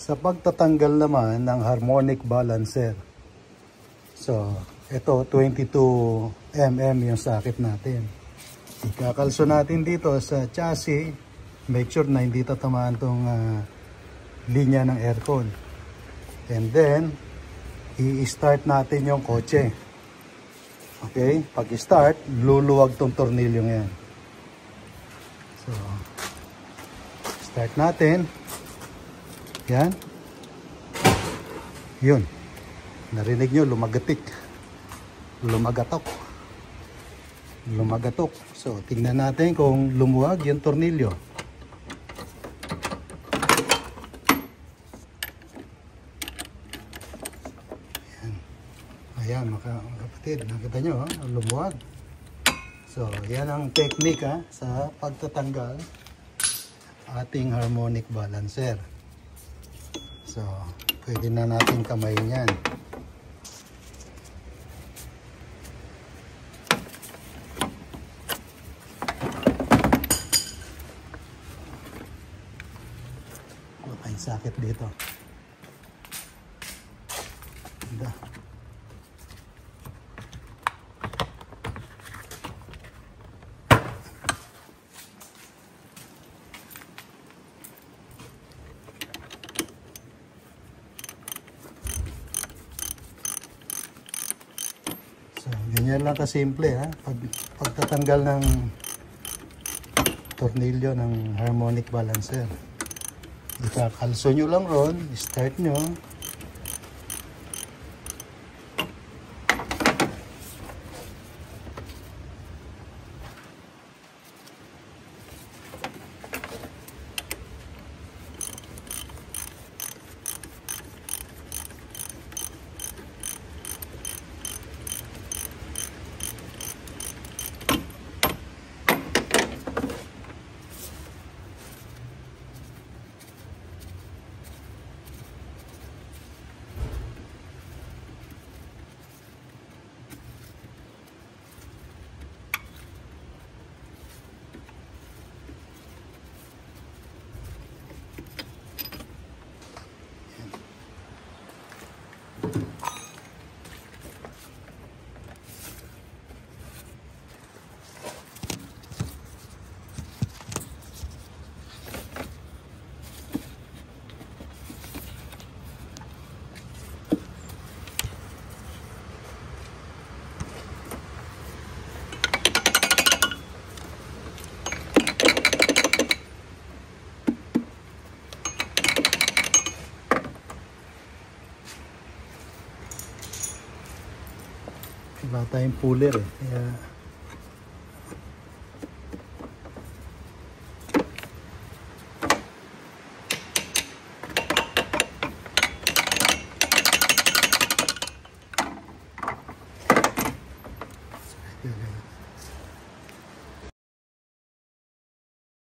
Sa pagtatanggal naman ng harmonic balancer. So, ito 22 mm yung socket natin. Ikakalso natin dito sa chassis. Make sure na hindi tatamaan tong linya ng aircon. And then, i-start natin yung kotse. Okay? Pag i-start, luluwag tong tornilyong yan. So, start natin. Yan. Yun. Narinig nyo, lumagatik. Lumagatok. Lumagatok. So, tingnan natin kung lumuwag yung tornilyo. Yan. Ayan, mga kapatid. Nakita nyo, lumuwag. So, yan ang technique sa pagtatanggal ating harmonic balancer. So, pwede na natin kamayin yan. Wala tayong sakit dito. Ganda. So, ganyan lang kasimple pagtatanggal ng tornilyo ng harmonic balancer. Ikakalso nyo lang ron, start nyo. Wala tayong puller kaya